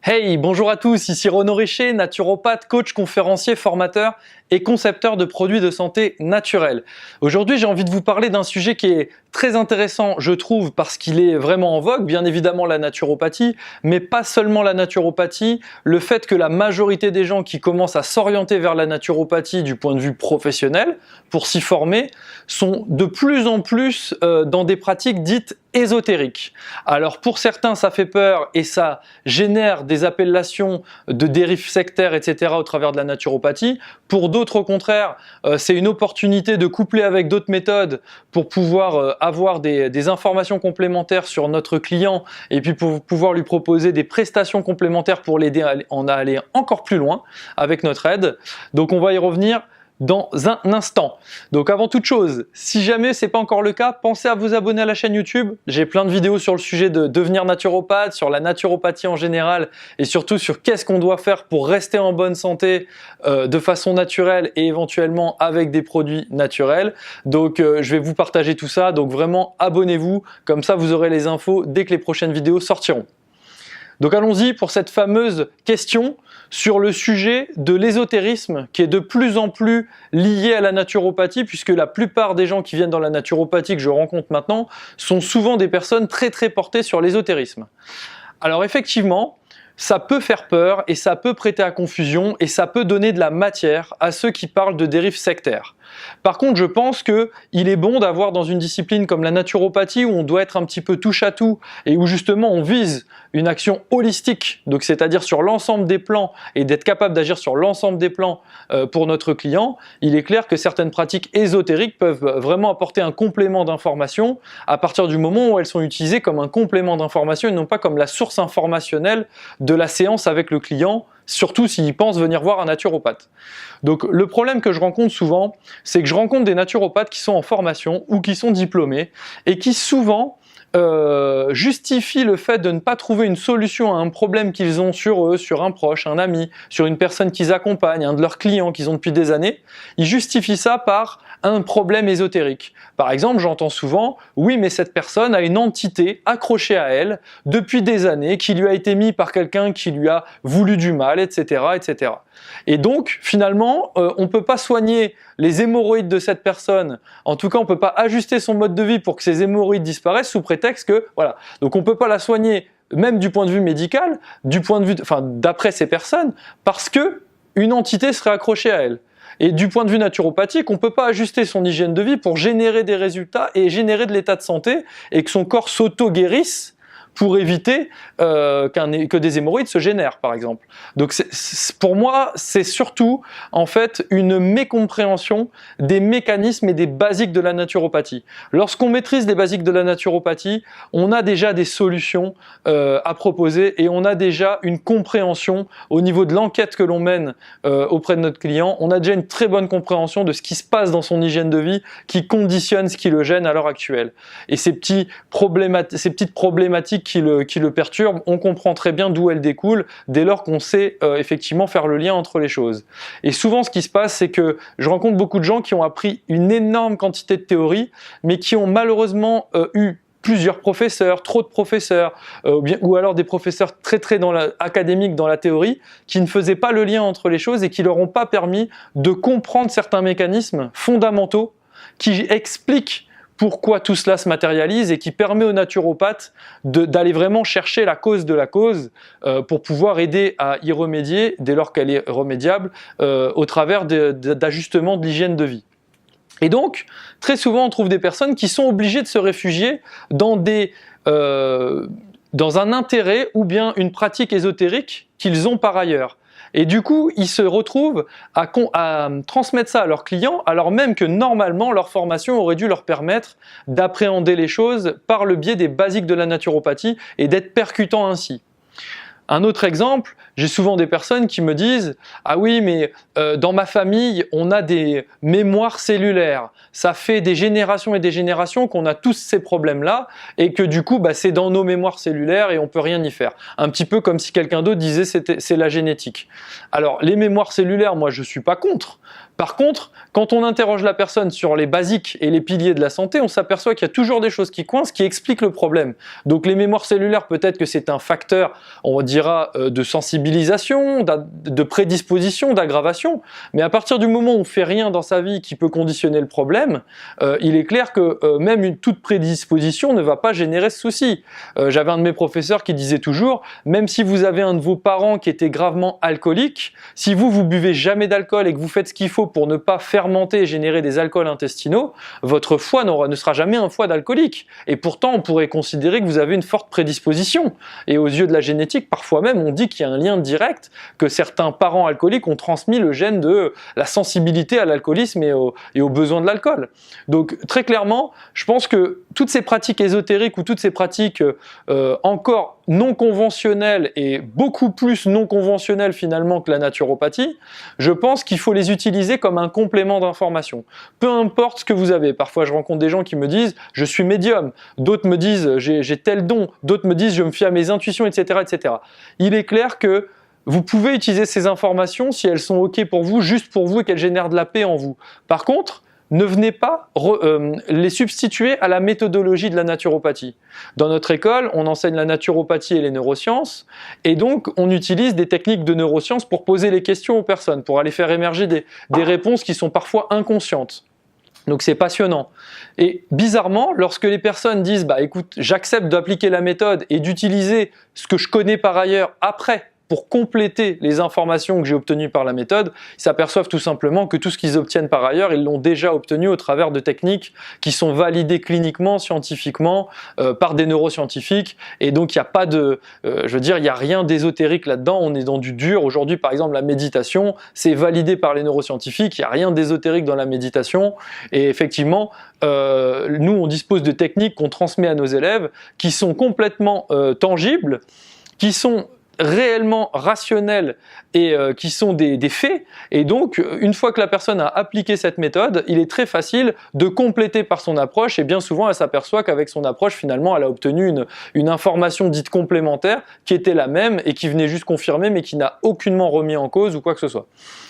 Hey, bonjour à tous, ici Renaud Richer, naturopathe, coach, conférencier, formateur et concepteur de produits de santé naturels. Aujourd'hui, j'ai envie de vous parler d'un sujet qui est très intéressant, je trouve, parce qu'il est vraiment en vogue, bien évidemment la naturopathie, mais pas seulement la naturopathie, le fait que la majorité des gens qui commencent à s'orienter vers la naturopathie du point de vue professionnel, pour s'y former, sont de plus en plus dans des pratiques dites ésotériques. Alors pour certains, ça fait peur et ça génère des appellations de dérives sectaires, etc. au travers de la naturopathie. Pour d'autres, au contraire, c'est une opportunité de coupler avec d'autres méthodes pour pouvoir avoir des informations complémentaires sur notre client et puis pour pouvoir lui proposer des prestations complémentaires pour l'aider à aller encore plus loin avec notre aide. Donc on va y revenir dans un instant. Donc avant toute chose, si jamais c'est pas encore le cas, pensez à vous abonner à la chaîne YouTube. J'ai plein de vidéos sur le sujet de devenir naturopathe, sur la naturopathie en général et surtout sur qu'est-ce qu'on doit faire pour rester en bonne santé de façon naturelle et éventuellement avec des produits naturels. Donc je vais vous partager tout ça, donc vraiment abonnez-vous, comme ça vous aurez les infos dès que les prochaines vidéos sortiront. Donc allons-y pour cette fameuse question sur le sujet de l'ésotérisme qui est de plus en plus lié à la naturopathie, puisque la plupart des gens qui viennent dans la naturopathie que je rencontre maintenant sont souvent des personnes très portées sur l'ésotérisme. Alors effectivement, ça peut faire peur et ça peut prêter à confusion et ça peut donner de la matière à ceux qui parlent de dérives sectaires. Par contre, je pense qu'il est bon d'avoir dans une discipline comme la naturopathie où on doit être un petit peu touche à tout et où justement on vise une action holistique, donc c'est-à-dire sur l'ensemble des plans et d'être capable d'agir sur l'ensemble des plans pour notre client, il est clair que certaines pratiques ésotériques peuvent vraiment apporter un complément d'information à partir du moment où elles sont utilisées comme un complément d'information et non pas comme la source informationnelle de la séance avec le client, surtout s'il pense venir voir un naturopathe. Donc le problème que je rencontre souvent, c'est que je rencontre des naturopathes qui sont en formation ou qui sont diplômés et qui souvent justifient le fait de ne pas trouver une solution à un problème qu'ils ont sur eux, sur un proche, un ami, sur une personne qu'ils accompagnent, un de leurs clients qu'ils ont depuis des années. Ils justifient ça par un problème ésotérique. Par exemple, j'entends souvent « oui, mais cette personne a une entité accrochée à elle depuis des années qui lui a été mise par quelqu'un qui lui a voulu du mal, etc. etc. » Et donc, finalement, on ne peut pas soigner les hémorroïdes de cette personne. En tout cas, on ne peut pas ajuster son mode de vie pour que ces hémorroïdes disparaissent sous prétexte que, voilà. Donc, on ne peut pas la soigner, même du point de vue médical, du point de vue, d'après ces personnes, parce que une entité serait accrochée à elle. Et du point de vue naturopathique, on ne peut pas ajuster son hygiène de vie pour générer des résultats et générer de l'état de santé et que son corps s'auto-guérisse pour éviter que des hémorroïdes se génèrent, par exemple. Donc pour moi, c'est surtout en fait une mécompréhension des mécanismes et des basiques de la naturopathie. Lorsqu'on maîtrise les basiques de la naturopathie, on a déjà des solutions à proposer et on a déjà une compréhension au niveau de l'enquête que l'on mène auprès de notre client. On a déjà une très bonne compréhension de ce qui se passe dans son hygiène de vie qui conditionne ce qui le gêne à l'heure actuelle. Et ces petites problématiques qui le perturbent, on comprend très bien d'où elles découlent dès lors qu'on sait effectivement faire le lien entre les choses. Et souvent ce qui se passe, c'est que je rencontre beaucoup de gens qui ont appris une énorme quantité de théorie, mais qui ont malheureusement eu plusieurs professeurs, trop de professeurs, ou alors des professeurs très académiques dans la théorie, qui ne faisaient pas le lien entre les choses et qui leur ont pas permis de comprendre certains mécanismes fondamentaux qui expliquent pourquoi tout cela se matérialise et qui permet aux naturopathes d'aller vraiment chercher la cause de la cause pour pouvoir aider à y remédier dès lors qu'elle est remédiable au travers d'ajustements de l'hygiène de vie. Et donc, très souvent, on trouve des personnes qui sont obligées de se réfugier dans un intérêt ou bien une pratique ésotérique qu'ils ont par ailleurs. Et du coup, ils se retrouvent à transmettre ça à leurs clients, alors même que normalement, leur formation aurait dû leur permettre d'appréhender les choses par le biais des basiques de la naturopathie et d'être percutant ainsi. Un autre exemple, j'ai souvent des personnes qui me disent « Ah oui, mais dans ma famille, on a des mémoires cellulaires. Ça fait des générations et des générations qu'on a tous ces problèmes-là et que du coup, c'est dans nos mémoires cellulaires et on ne peut rien y faire. » Un petit peu comme si quelqu'un d'autre disait c'est la génétique. Alors, les mémoires cellulaires, moi, je ne suis pas contre. Par contre, quand on interroge la personne sur les basiques et les piliers de la santé, on s'aperçoit qu'il y a toujours des choses qui coincent, qui expliquent le problème. Donc les mémoires cellulaires, peut-être que c'est un facteur, on va dire, dira de sensibilisation, de prédisposition, d'aggravation, mais à partir du moment où on ne fait rien dans sa vie qui peut conditionner le problème, il est clair que même une toute prédisposition ne va pas générer ce souci. J'avais un de mes professeurs qui disait toujours, même si vous avez un de vos parents qui était gravement alcoolique, si vous buvez jamais d'alcool et que vous faites ce qu'il faut pour ne pas fermenter et générer des alcools intestinaux, votre foie ne sera jamais un foie d'alcoolique. Et pourtant, on pourrait considérer que vous avez une forte prédisposition. Et aux yeux de la génétique, parfois même, on dit qu'il y a un lien direct, que certains parents alcooliques ont transmis le gène de la sensibilité à l'alcoolisme et aux besoins de l'alcool. Donc, très clairement, je pense que toutes ces pratiques ésotériques ou toutes ces pratiques encore non conventionnelles et beaucoup plus non conventionnelles finalement que la naturopathie, je pense qu'il faut les utiliser comme un complément d'information. Peu importe ce que vous avez. Parfois, je rencontre des gens qui me disent « je suis médium », d'autres me disent « j'ai tel don », d'autres me disent « je me fie à mes intuitions, etc. etc. » Il est clair que vous pouvez utiliser ces informations si elles sont OK pour vous, juste pour vous et qu'elles génèrent de la paix en vous. Par contre, ne venez pas les substituer à la méthodologie de la naturopathie. Dans notre école, on enseigne la naturopathie et les neurosciences, et donc on utilise des techniques de neurosciences pour poser les questions aux personnes, pour aller faire émerger des réponses qui sont parfois inconscientes. Donc c'est passionnant. Et bizarrement, lorsque les personnes disent « bah écoute, j'accepte d'appliquer la méthode et d'utiliser ce que je connais par ailleurs après », pour compléter les informations que j'ai obtenues par la méthode, ils s'aperçoivent tout simplement que tout ce qu'ils obtiennent par ailleurs, ils l'ont déjà obtenu au travers de techniques qui sont validées cliniquement, scientifiquement, par des neuroscientifiques. Et donc, il n'y a pas de... je veux dire, il n'y a rien d'ésotérique là-dedans, on est dans du dur. Aujourd'hui, par exemple, la méditation, c'est validé par les neuroscientifiques, il n'y a rien d'ésotérique dans la méditation. Et effectivement, nous, on dispose de techniques qu'on transmet à nos élèves qui sont complètement tangibles, qui sont réellement rationnels et qui sont des faits. Et donc, une fois que la personne a appliqué cette méthode, il est très facile de compléter par son approche, et bien souvent, elle s'aperçoit qu'avec son approche, finalement, elle a obtenu une information dite complémentaire qui était la même et qui venait juste confirmer, mais qui n'a aucunement remis en cause ou quoi que ce soit.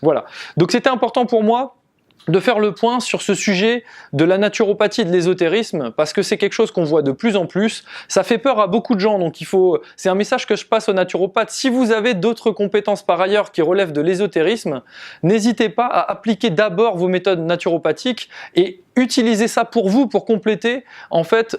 Voilà. Donc, c'était important pour moi de faire le point sur ce sujet de la naturopathie et de l'ésotérisme, parce que c'est quelque chose qu'on voit de plus en plus. Ça fait peur à beaucoup de gens, donc c'est un message que je passe aux naturopathes. Si vous avez d'autres compétences par ailleurs qui relèvent de l'ésotérisme, n'hésitez pas à appliquer d'abord vos méthodes naturopathiques et utilisez ça pour vous, pour compléter en fait,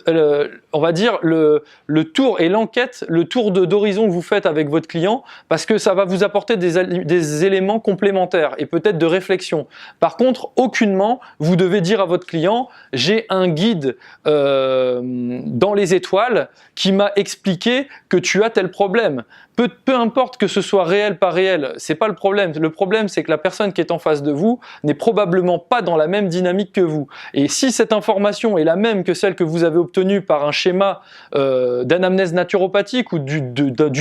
on va dire le tour et l'enquête, le tour d'horizon que vous faites avec votre client, parce que ça va vous apporter des éléments complémentaires et peut-être de réflexion. Par contre, aucunement, vous devez dire à votre client « j'ai un guide dans les étoiles qui m'a expliqué que tu as tel problème ». Peu importe que ce soit réel, pas réel, c'est pas le problème. Le problème, c'est que la personne qui est en face de vous n'est probablement pas dans la même dynamique que vous. Et si cette information est la même que celle que vous avez obtenue par un schéma d'anamnèse naturopathique ou du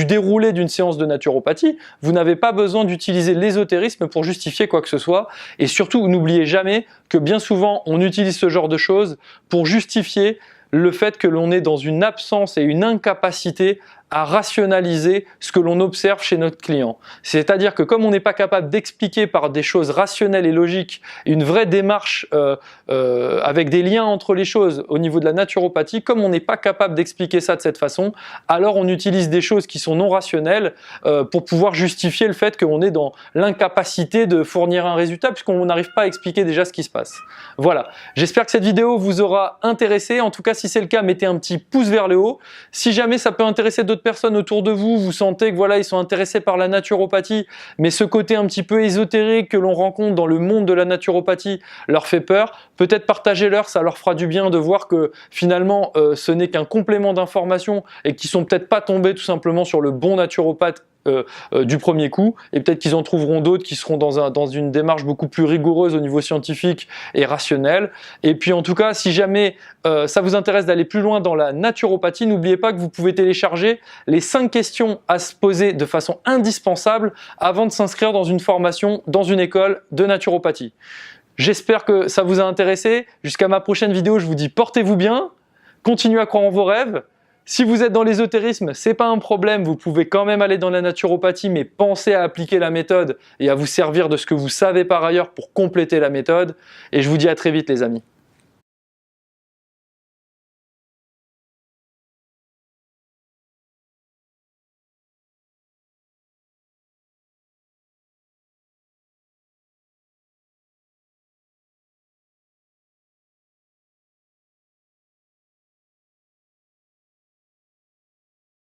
déroulé d'une séance de naturopathie, vous n'avez pas besoin d'utiliser l'ésotérisme pour justifier quoi que ce soit. Et surtout, n'oubliez jamais que bien souvent, on utilise ce genre de choses pour justifier le fait que l'on est dans une absence et une incapacité à rationaliser ce que l'on observe chez notre client. C'est-à-dire que comme on n'est pas capable d'expliquer par des choses rationnelles et logiques une vraie démarche avec des liens entre les choses au niveau de la naturopathie, comme on n'est pas capable d'expliquer ça de cette façon, alors on utilise des choses qui sont non rationnelles pour pouvoir justifier le fait qu'on est dans l'incapacité de fournir un résultat puisqu'on n'arrive pas à expliquer déjà ce qui se passe. Voilà, j'espère que cette vidéo vous aura intéressé. En tout cas, si c'est le cas, mettez un petit pouce vers le haut. Si jamais ça peut intéresser d'autres personnes autour de vous, vous sentez que voilà, ils sont intéressés par la naturopathie, mais ce côté un petit peu ésotérique que l'on rencontre dans le monde de la naturopathie leur fait peur, peut-être partagez-leur, ça leur fera du bien de voir que finalement ce n'est qu'un complément d'information et qu'ils sont peut-être pas tombés tout simplement sur le bon naturopathe du premier coup, et peut-être qu'ils en trouveront d'autres qui seront dans une démarche beaucoup plus rigoureuse au niveau scientifique et rationnel. Et puis en tout cas, si jamais ça vous intéresse d'aller plus loin dans la naturopathie, n'oubliez pas que vous pouvez télécharger les 5 questions à se poser de façon indispensable avant de s'inscrire dans une formation, dans une école de naturopathie. J'espère que ça vous a intéressé. Jusqu'à ma prochaine vidéo, je vous dis portez-vous bien, continuez à croire en vos rêves. Si vous êtes dans l'ésotérisme, c'est pas un problème, vous pouvez quand même aller dans la naturopathie, mais pensez à appliquer la méthode et à vous servir de ce que vous savez par ailleurs pour compléter la méthode. Et je vous dis à très vite les amis.